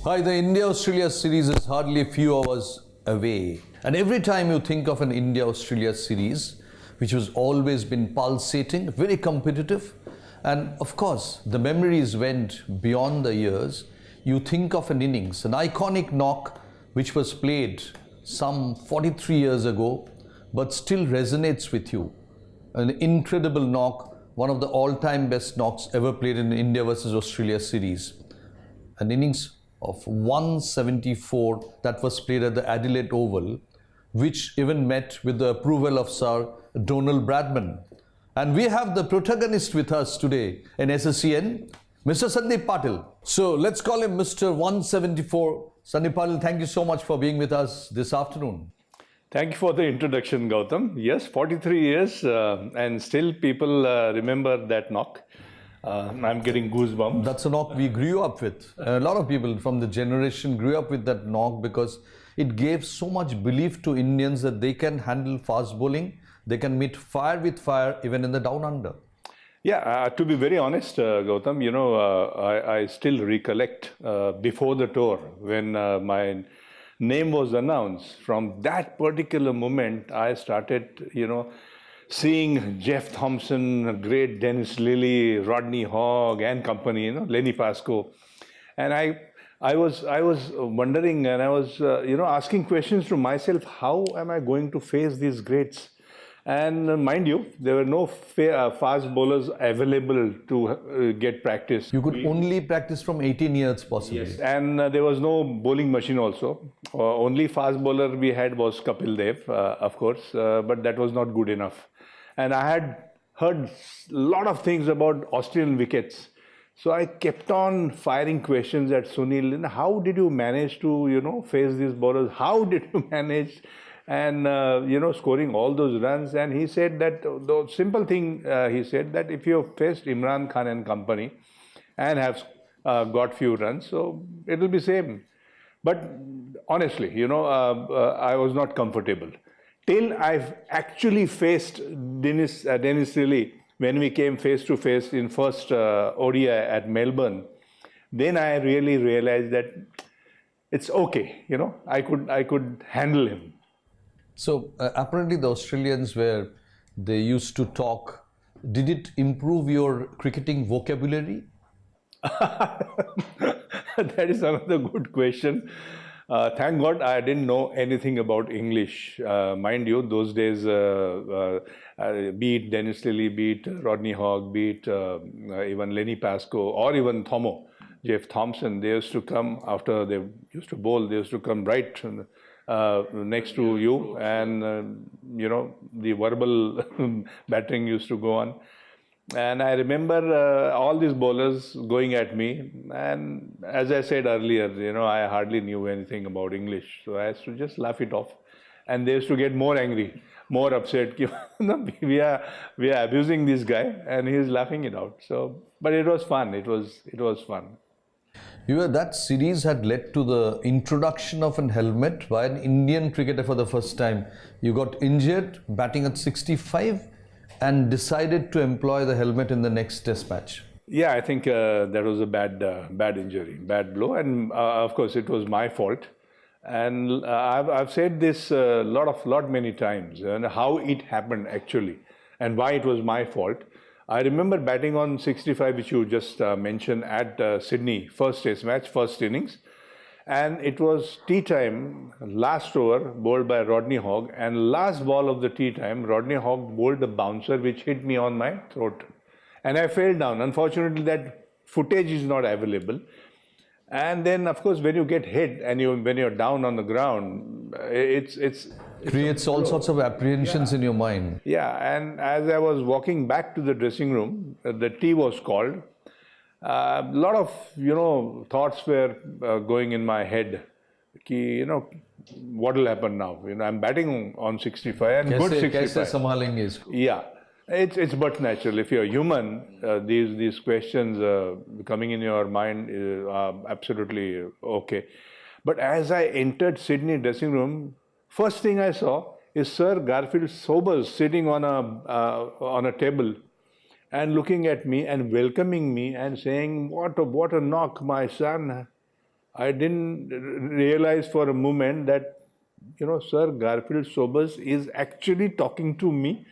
Hi, the India-Australia series is hardly a few hours away. And every time you think of an India-Australia series, which has always been pulsating, very competitive, and of course, the memories went beyond the years, you think of an innings, an iconic knock which was played some 43 years ago, but still resonates with you. An incredible knock, one of the all-time best knocks ever played in India versus Australia series. An innings of 174 that was played at the Adelaide Oval, which even met with the approval of Sir Don Bradman. And we have the protagonist with us today in SSEN, Mr. Sandip Patil. So let's call him Mr. 174. Sandip Patil, thank you so much for being with us this afternoon. Thank you for the introduction, Gautam. Yes, 43 years and still people remember that knock. I'm getting goosebumps. That's a knock we grew up with. A lot of people from the generation grew up with that knock because it gave so much belief to Indians that they can handle fast bowling. They can meet fire with fire even in the down under. Yeah, to be very honest, Gautam, I still recollect before the tour when my name was announced. From that particular moment, I started, seeing Jeff Thompson, great Dennis Lilly, Rodney Hogg and company, Lenny Pascoe. And I was wondering and I was, asking questions to myself, how am I going to face these greats? And mind you, there were no fast bowlers available to get practice. You could only practice from 18 years possibly. Yes, and there was no bowling machine also. Only fast bowler we had was Kapil Dev, of course, but that was not good enough. And I had heard a lot of things about Australian wickets. So I kept on firing questions at Sunil. How did you manage to, face these bowlers? How did you manage? And, scoring all those runs. And he said that the simple thing, he said that if you have faced Imran Khan and company and have got few runs, so it will be same. But honestly, I was not comfortable. Till I've actually faced Dennis Lilly when we came face to face in first ODI at Melbourne, then I really realized that it's okay, I could handle him. So apparently the Australians they used to talk. Did it improve your cricketing vocabulary? That is another good question. Thank God I didn't know anything about English. Mind you, those days, be it Dennis Lilly, be it Rodney Hogg, be it even Lenny Pascoe, or even Jeff Thompson, they used to come after they used to bowl, they used to come right next to you, and the verbal battering used to go on. And I remember all these bowlers going at me, and as I said earlier, I hardly knew anything about English, so I used to just laugh it off. And they used to get more angry, more upset. We are abusing this guy, and he is laughing it out. So, but it was fun. It was fun. That series had led to the introduction of an helmet by an Indian cricketer for the first time. You got injured batting at 65 and decided to employ the helmet in the next test match. Yeah, I think that was a bad injury, bad blow, and of course it was my fault. And I've said this many times, and how it happened actually, and why it was my fault. I remember batting on 65, which you just mentioned, at Sydney, first test match, first innings. And it was tea time, last over, bowled by Rodney Hogg. And last ball of the tea time, Rodney Hogg bowled a bouncer which hit me on my throat. And I fell down. Unfortunately, that footage is not available. And then, of course, when you get hit and when you're down on the ground, it creates all sorts of apprehensions in your mind. Yeah, and as I was walking back to the dressing room, the tea was called. A lot of, thoughts were going in my head. What will happen now? I'm batting on 65 and good 65. Yeah, it's but natural. If you're human, these questions coming in your mind are absolutely okay. But as I entered Sydney dressing room, first thing I saw is Sir Garfield Sobers sitting on a table and looking at me and welcoming me and saying, what a knock, my son. I didn't realize for a moment that, Sir Garfield Sobers is actually talking to me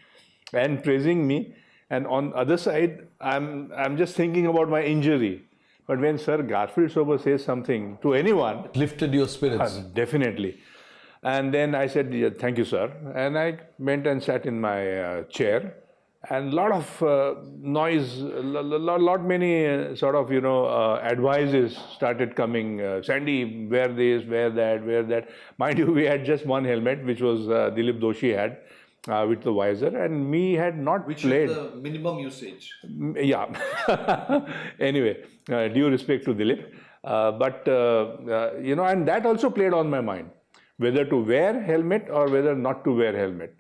and praising me. And on the other side, I'm just thinking about my injury. But when Sir Garfield Sobers says something to anyone, It lifted your spirits. definitely. And then I said, "Yeah, thank you, sir." And I went and sat in my chair. And lot of noise, lot many advices started coming. Sandy, wear this, wear that, wear that. Mind you, we had just one helmet, which was Dilip Doshi had with the visor, and me had not played. Which is the minimum usage? Yeah. Anyway, due respect to Dilip. And that also played on my mind, whether to wear helmet or whether not to wear helmet.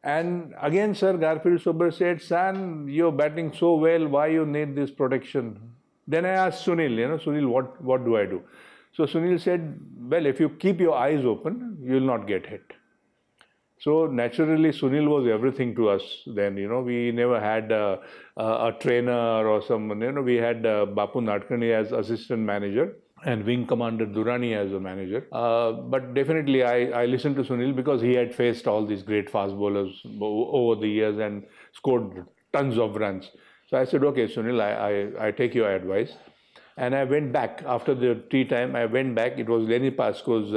And again, Sir Garfield Sobers said, "Son, you're batting so well, why you need this protection?" Then I asked Sunil, Sunil, what do I do? So Sunil said, "Well, if you keep your eyes open, you'll not get hit." So naturally, Sunil was everything to us then. We never had a trainer or someone. We had Bapu Nadkarni as assistant manager and Wing Commander Durrani as a manager. But definitely I listened to Sunil because he had faced all these great fast bowlers over the years and scored tons of runs. So I said, "Okay, Sunil, I take your advice." And I went back after the tea time. I went back. It was Lenny Pascoe's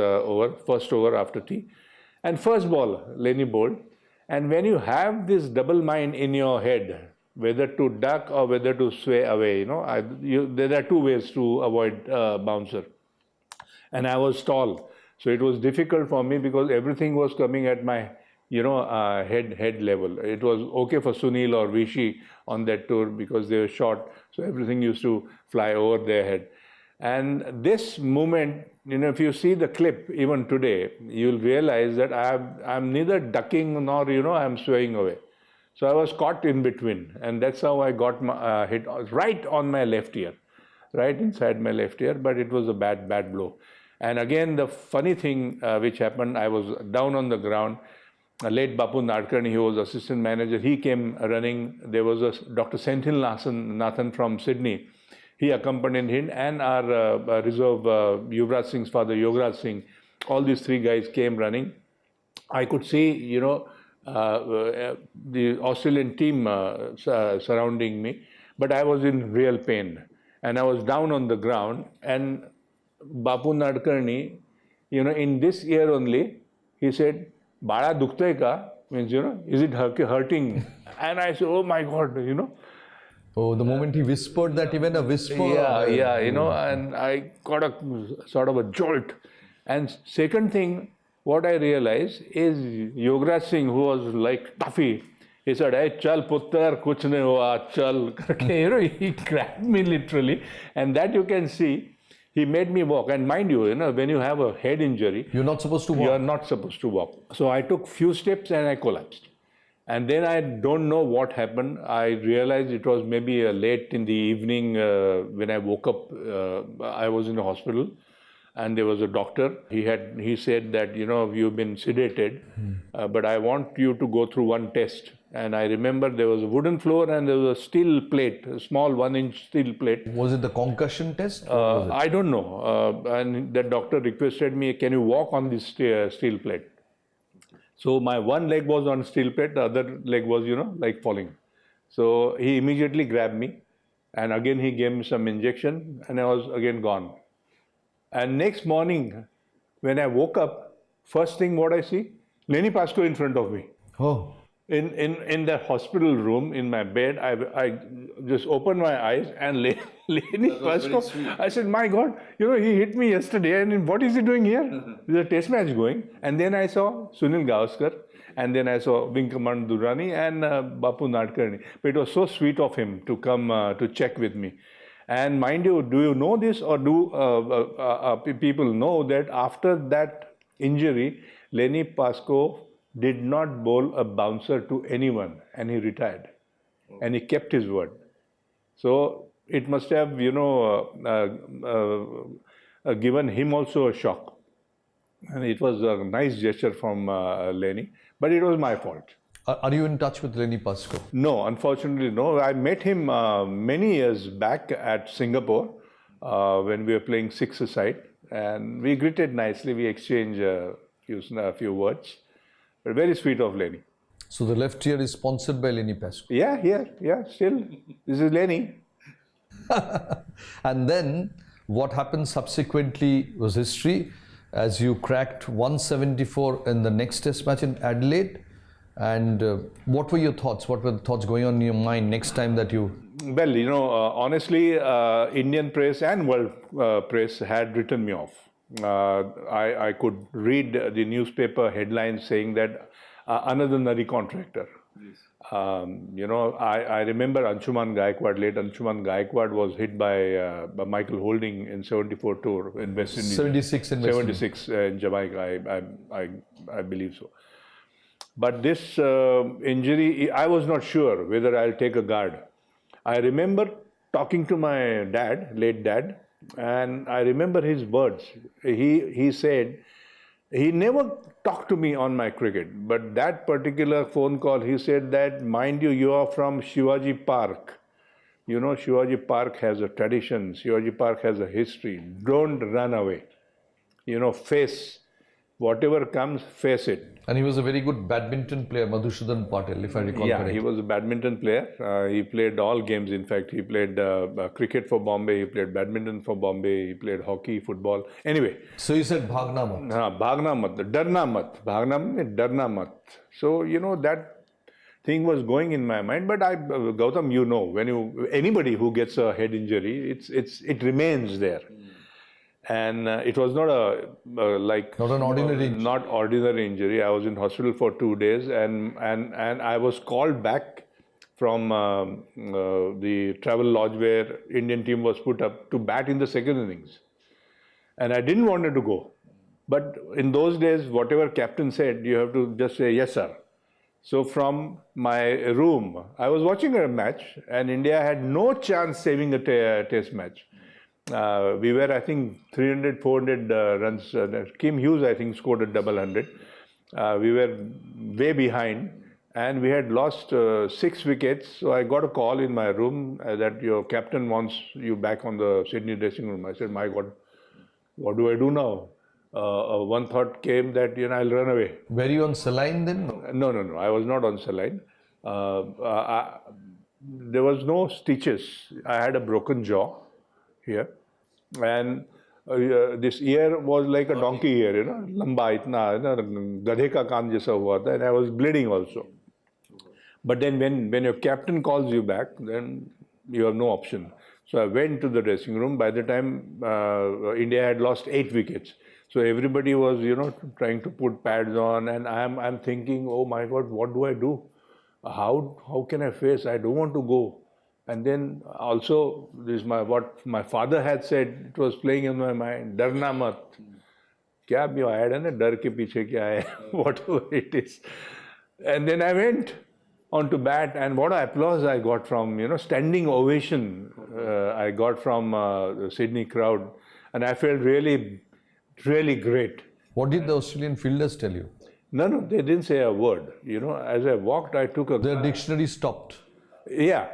first over after tea. And first ball, Lenny bowled. And when you have this double mind in your head, whether to duck or whether to sway away, there are two ways to avoid bouncer. And I was tall, so it was difficult for me because everything was coming at my, head level. It was okay for Sunil or Vichy on that tour because they were short, so everything used to fly over their head. And this moment, if you see the clip even today, you'll realize that I'm neither ducking nor, I'm swaying away. So I was caught in between, and that's how I got hit right on my left ear, right inside my left ear, but it was a bad blow. And again, the funny thing which happened, I was down on the ground. Late Bapu Nadkarni, he was assistant manager, he came running. There was a Dr. Senthil Nathan from Sydney. He accompanied him, and our reserve Yuvraj Singh's father, Yograj Singh. All these three guys came running. I could see, the Australian team surrounding me, but I was in real pain. And I was down on the ground, and Bapu Nadkarni, in this ear only, he said, "Bada dukhte ka?" Means, is it hurting? And I said, "Oh my God, Oh, the moment he whispered that, even a whisper. Yeah, and I got a sort of a jolt. And second thing, what I realized is Yograj Singh, who was like toughy, he said, "Hey, chal puttar, kuch nahi hua, chal." He grabbed me literally, and that you can see, he made me walk. And mind you, when you have a head injury, You're not supposed to walk. you are not supposed to walk. So I took few steps and I collapsed. And then I don't know what happened. I realized it was maybe late in the evening when I woke up. I was in the hospital, and there was a doctor. He said that you've been sedated, but I want you to go through one test. And I remember there was a wooden floor and there was a steel plate, a small 1-inch steel plate. Was it the concussion test? I don't know. And the doctor requested me, "Can you walk on this steel plate?" So my one leg was on steel plate, the other leg was, like falling. So he immediately grabbed me, and again he gave me some injection, and I was again gone. And next morning, when I woke up, first thing what I see, Lenny Pascoe in front of me. Oh. In the hospital room, in my bed, I just opened my eyes and Lenny Pascoe. I said, "My God, he hit me yesterday, and what is he doing here?" There's a test match going. And then I saw Sunil Gavaskar, and then I saw Wing Commander Durrani and Bapu Nadkarni. But it was so sweet of him to come to check with me. And mind you, do you know this, or do people know that after that injury, Lenny Pascoe did not bowl a bouncer to anyone, and he retired. And he kept his word. So it must have, given him also a shock. And it was a nice gesture from Lenny, but it was my fault. Are you in touch with Lenny Pascoe? No, unfortunately, no. I met him many years back at Singapore when we were playing six-a-side. and we greeted nicely. We exchanged a few words, but very sweet of Lenny. So the left ear is sponsored by Lenny Pascoe. Yeah, still. This is Lenny. And then what happened subsequently was history, as you cracked 174 in the next test match in Adelaide. And what were your thoughts? What were the thoughts going on in your mind next time that you... Well, honestly, Indian press and world press had written me off. I could read the newspaper headlines saying that another Nari contractor. Yes. I remember Anshuman Gaikwad, late Anshuman Gaikwad was hit by Michael Holding in 74 tour in West Indies. 76 in West 76 in Jamaica, I believe so. But this injury, I was not sure whether I'll take a guard. I remember talking to my dad, late dad, and I remember his words. He said, he never talked to me on my cricket, but that particular phone call, he said that, mind you, you are from Shivaji Park. Shivaji Park has a tradition, Shivaji Park has a history. Don't run away. Face. Whatever comes, face it. And he was a very good badminton player, Madhusudan Patil, if I recall correctly. Yeah, he was a badminton player. He played all games. In fact, he played cricket for Bombay, he played badminton for Bombay, he played hockey, football. Anyway. So you said Bhagna Mat. Bhagna Mat, Darna Mat. Bhagna Mat, Darna Mat. So, that thing was going in my mind. But Gautam, when anybody who gets a head injury, it remains there. And it was not not an ordinary injury. Not ordinary injury. I was in hospital for 2 days, and I was called back from the travel lodge where Indian team was put up to bat in the second innings, and I didn't want to go. But in those days, whatever captain said, you have to just say yes, sir. So from my room, I was watching a match, and India had no chance saving a test match. We were, I think, 300, 400 runs. Kim Hughes, I think, scored a double 100. We were way behind, and we had lost 6 wickets. So I got a call in my room that your captain wants you back on the Sydney dressing room. I said, my God, what do I do now? One thought came that, I'll run away. Were you on saline then? No. I was not on saline. There was no stitches. I had a broken jaw here, and this ear was like a donkey ear, lamba itna, gadhe ka kaan jaisa hua tha, and I was bleeding also. But then when your captain calls you back, then you have no option. So I went to the dressing room. By the time India had lost 8 wickets, so everybody was trying to put pads on, and I'm thinking, oh my God, what do I do? How can I face? I don't want to go. And then also, what my father had said, it was playing in my mind, Darna mat. Kya bhi aaya hai na, dar ke piche kya hai, whatever it is. And then I went on to bat, and what applause I got from, standing ovation I got from the Sydney crowd. And I felt really, really great. What did the Australian fielders tell you? No, they didn't say a word. As I walked, I took a... Their dictionary stopped. Yeah.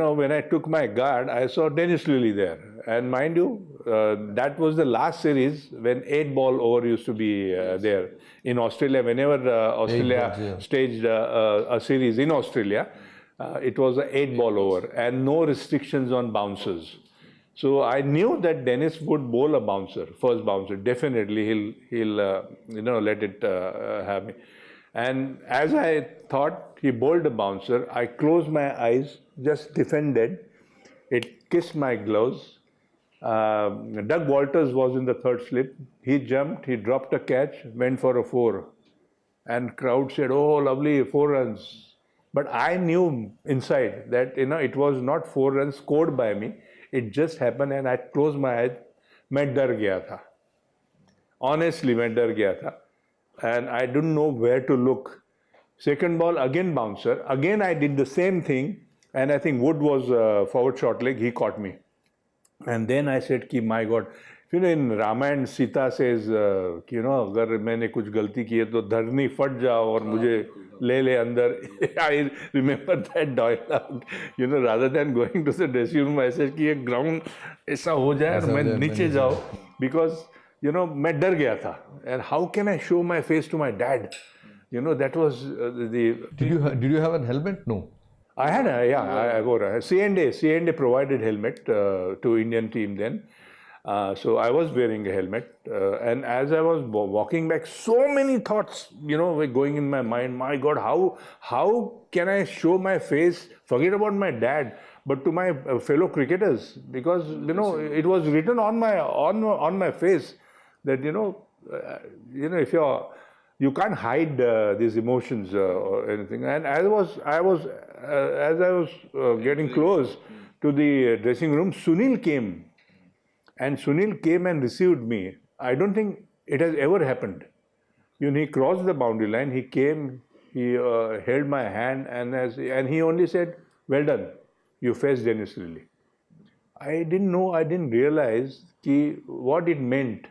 When I took my guard, I saw Dennis Lillee there. And mind you, that was the last series when 8-ball over used to be there. In Australia, whenever Australia staged a series in Australia, it was an 8-ball over and no restrictions on bouncers. So I knew that Dennis would bowl a bouncer, first bouncer. Definitely he'll let it have me. And as I thought he bowled a bouncer, I closed my eyes, just defended. It kissed my gloves. Doug Walters was in the third slip. He jumped, he dropped a catch, went for a 4. And crowd said, oh, lovely, 4 runs. But I knew inside that, it was not 4 runs scored by me. It just happened, and I closed my eyes. मैं डर गया था. Honestly, मैं डर गया था. And I didn't know where to look. Second ball, again bouncer. Again, I did the same thing. And I think Wood was forward short leg. He caught me. And then I said, my God, In Ramayana, Sita says, अगर मैंने कुछ गलती की है तो धरनी फट जाओ और मुझे ले अंदर. I remember that dialogue. Rather than going to the dressing room, I said कि ये ground ऐसा हो जाए और मैं नीचे जाऊँ, because मैं डर गया था. And how can I show my face to my dad? That was the. Did you have a helmet? No. I had I wore a C&A provided helmet to Indian team then. So I was wearing a helmet, and as I was walking back, so many thoughts, were going in my mind. My God, how can I show my face? Forget about my dad, but to my fellow cricketers, because it was written on my face that if you can't hide these emotions or anything. And as I was getting close to the dressing room, Sunil came. And Sunil came and received me. I don't think it has ever happened. He crossed the boundary line. He came. He held my hand, and he only said, "Well done. You faced Dennis Lilly." I didn't know. I didn't realize what it meant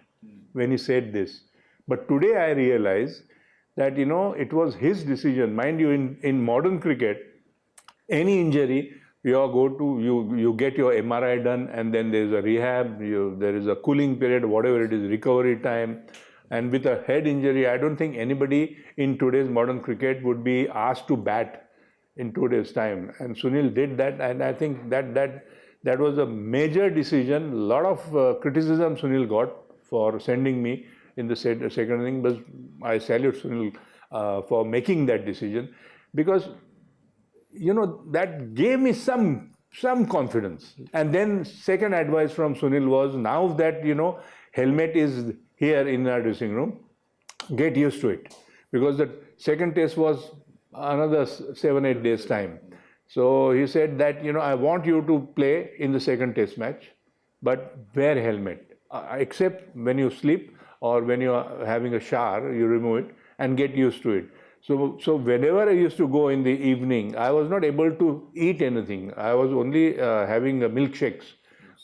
when he said this. But today I realize that it was his decision. Mind you, in modern cricket, any injury, you get your MRI done, and then there is a rehab, there is a cooling period, whatever it is, recovery time. And with a head injury, I don't think anybody in today's modern cricket would be asked to bat in 2 days' time. And Sunil did that, and I think that was a major decision. A lot of criticism Sunil got for sending me in the second inning, but I salute Sunil for making that decision, because that gave me some confidence. And then second advice from Sunil was, now that helmet is here in our dressing room, get used to it, because the second test was another 7-8 days time. So he said that I want you to play in the second test match, but wear helmet, except when you sleep or when you are having a shower, you remove it and get used to it. So whenever I used to go in the evening, I was not able to eat anything. I was only having milkshakes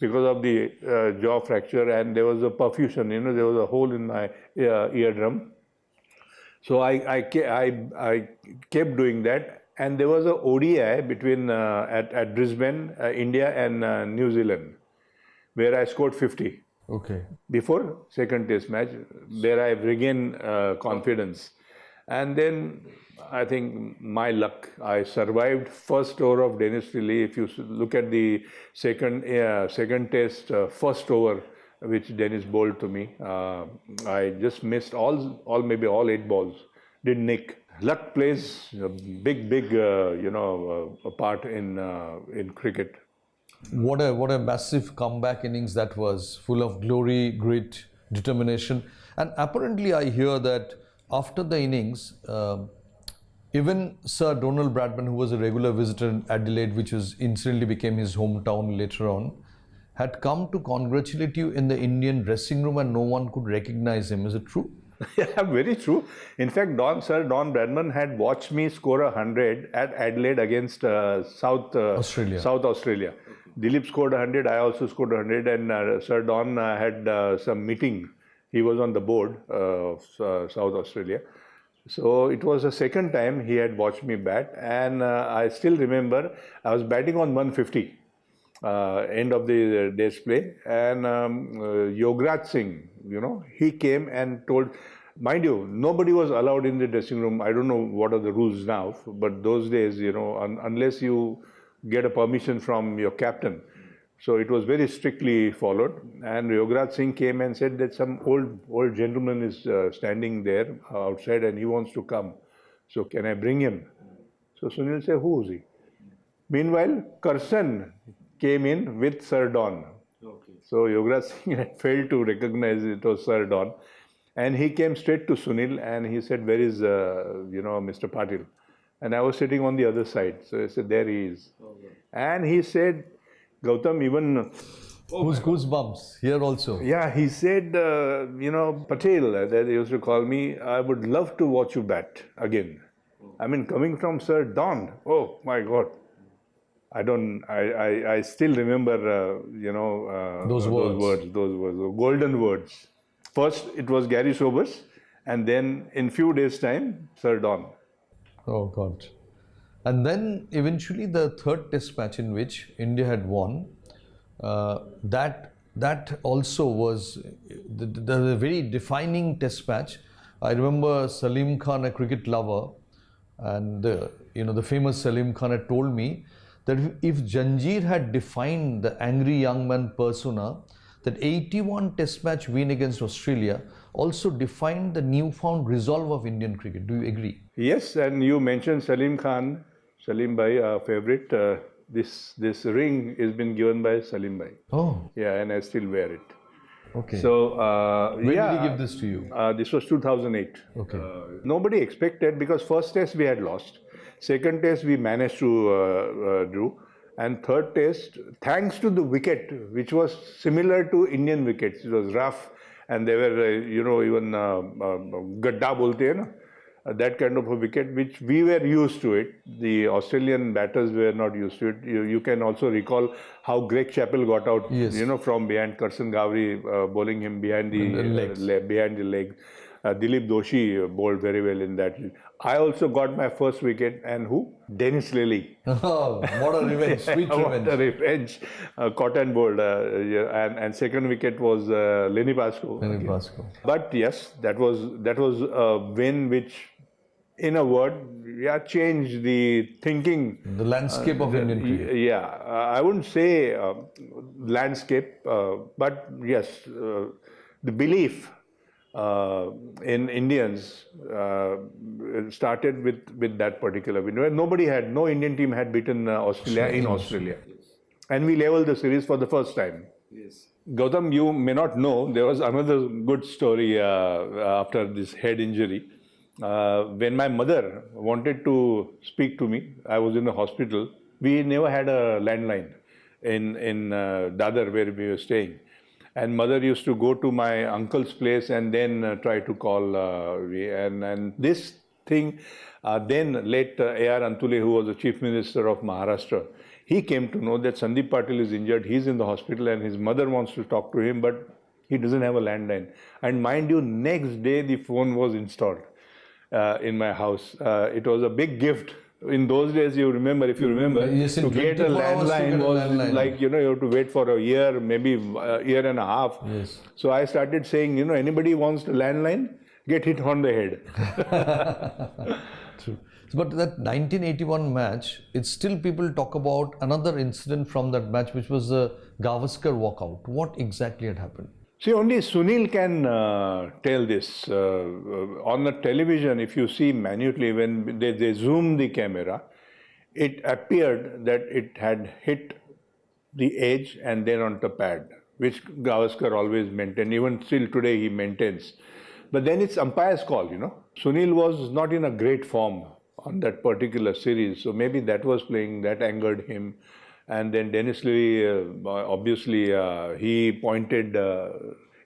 because of the jaw fracture, and there was a perfusion. There was a hole in my eardrum. So I kept doing that, and there was a ODI between at Brisbane, India, and New Zealand, where I scored 50. Okay. Before second test match, there I regained confidence. And then I think my luck, I survived first over of Dennis Lilly. If you look at the second test, first over, which Dennis bowled to me, I just missed maybe all 8 balls. Didn't nick. Luck plays a big a part in cricket. What a massive comeback innings that was, full of glory, grit, determination. And apparently I hear that after the innings, even Sir Donald Bradman, who was a regular visitor in Adelaide, which incidentally became his hometown later on, had come to congratulate you in the Indian dressing room, and no one could recognize him. Is it true? Yeah, very true. In fact, Sir Don Bradman had watched me score 100 at Adelaide against South Australia. Dilip scored 100, I also scored 100, and Sir Don had some meeting. He was on the board of South Australia. So it was the second time he had watched me bat, and I still remember I was batting on 150, end of the day's play, and Yograj Singh, he came and told, mind you, nobody was allowed in the dressing room. I don't know what are the rules now, but those days, unless you get a permission from your captain. So it was very strictly followed, and Yograj Singh came and said that some old gentleman is standing there outside and he wants to come. So can I bring him? So Sunil said, who is he? Meanwhile, Carson came in with Sir Don. Okay. So Yograj Singh had failed to recognize it was Sir Don, and he came straight to Sunil and he said, where is Mr. Patil? And I was sitting on the other side. So I said, there he is. Okay. And he said, Gautam, even... Goosebumps here also. Yeah, he said, Patil, that he used to call me, I would love to watch you bat again. I mean, coming from Sir Don, oh my God. I don't. I still remember. Those words. Those words. Golden words. First, it was Gary Sobers, and then in few days' time, Sir Don. Oh God. And then eventually the third test match in which India had won, that also was the very defining test match. I remember Salim Khan, a cricket lover, and the famous Salim Khan had told me that if Janjeer had defined the angry young man persona, that 81 test match win against Australia also defined the newfound resolve of Indian cricket. Do you agree? Yes, and you mentioned Salim Khan, Salim Bhai, our favorite. This ring has been given by Salim Bhai. Oh, Yeah, and I still wear it. okay. So When did he give this to you? This was 2008. Okay. Nobody expected, because first test we had lost, second test we managed to do, and third test, thanks to the wicket, which was similar to Indian wickets. It was rough, and they were even gadda bolte hai na, that kind of a wicket, which we were used to it. The Australian batters were not used to it. You can also recall how Greg Chappell got out, Yes. from behind. Karsan Ghavri bowling him behind the legs. behind the leg. Dilip Doshi bowled very well in that. I also got my first wicket, and who? Dennis Lilly. Oh, what a revenge, sweet revenge. What a revenge. Cotton bowled, and second wicket was Lenny Pascoe. Lenny Pascoe. But yes, that was a win which, in a word, changed the thinking. The landscape of Indian cricket. Yeah, I wouldn't say landscape, but yes, the belief in Indians started with that particular win. No Indian team had beaten Australia in Australia, and we leveled the series for the first time. Yes. Gautam, you may not know, there was another good story after this head injury. When my mother wanted to speak to me, I was in the hospital. We never had a landline in Dadar, where we were staying. And mother used to go to my uncle's place and then try to call and this thing, then late A.R. Antule, who was the Chief Minister of Maharashtra, he came to know that Sandip Patil is injured, he's in the hospital, and his mother wants to talk to him, but he doesn't have a landline. And mind you, next day the phone was installed in my house. It was a big gift. In those days, if you remember, Yes, to get a 24 hours to landline get a was landline. like, you have to wait for a year, maybe a year and a half. Yes. So I started saying, anybody wants the landline, get hit on the head. True. But that 1981 match, it's still people talk about another incident from that match, which was the Gavaskar walkout. What exactly had happened? See, only Sunil can tell this. On the television, if you see minutely, when they zoom the camera, it appeared that it had hit the edge and then on the pad, which Gavaskar always maintained. Even still today, he maintains. But then it's umpire's call, Sunil was not in a great form on that particular series, so maybe that was playing, that angered him. And then Dennis Lilly, obviously, he pointed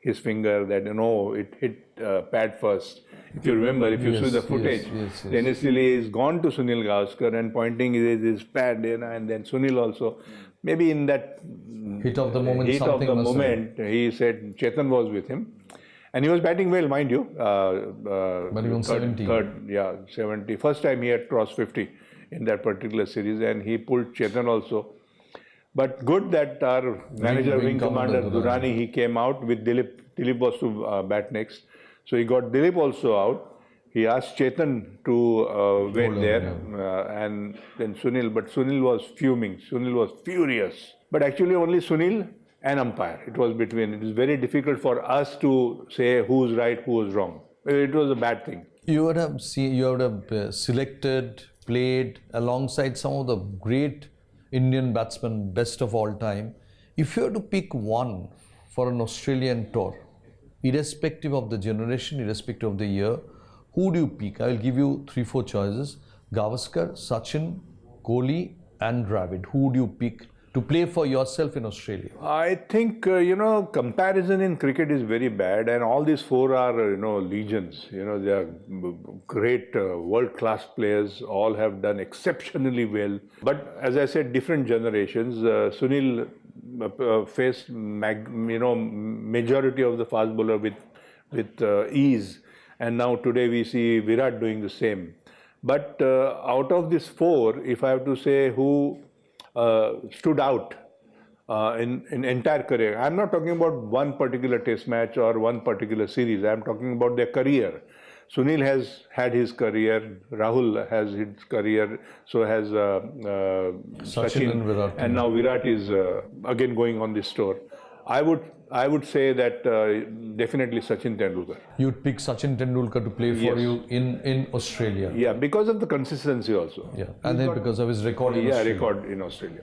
his finger that, it hit pad first. If you remember, if you see the footage, yes. Dennis Lilly is gone to Sunil Gavaskar and pointing his pad, and then Sunil also. Maybe in that Heat of the moment, heat of something the must have- moment, he said Chetan was with him. And he was batting well, mind you. But he won 70. 70. First time he had crossed 50 in that particular series, and he pulled Chetan also. But good that our manager, wing commander Durrani, he came out with Dilip. Dilip was to bat next. So he got Dilip also out. He asked Chetan to wait there, and then Sunil. But Sunil was fuming. Sunil was furious. But actually only Sunil and umpire. It was between. It is very difficult for us to say who's right, who was wrong. It was a bad thing. You would have selected, played alongside some of the great Indian batsmen, best of all time. If you had to pick one for an Australian tour, irrespective of the generation, irrespective of the year, who do you pick? I will give you 3-4 choices: Gavaskar, Sachin, Kohli, and Dravid. Who would you pick to play for yourself in Australia? I think, comparison in cricket is very bad, and all these four are, legions. They are great world-class players, all have done exceptionally well. But as I said, different generations. Sunil faced, majority of the fast bowler with ease, and now today we see Virat doing the same. But out of these four, if I have to say who stood out in entire career. I'm not talking about one particular test match or one particular series. I'm talking about their career. Sunil has had his career, Rahul has his career, so has Sachin and Virat. And now Virat is again going on this tour. I would say that definitely Sachin Tendulkar. You'd pick Sachin Tendulkar to play for you in Australia. Yeah, because of the consistency also. Yeah, and then because of his record in Australia. record in Australia.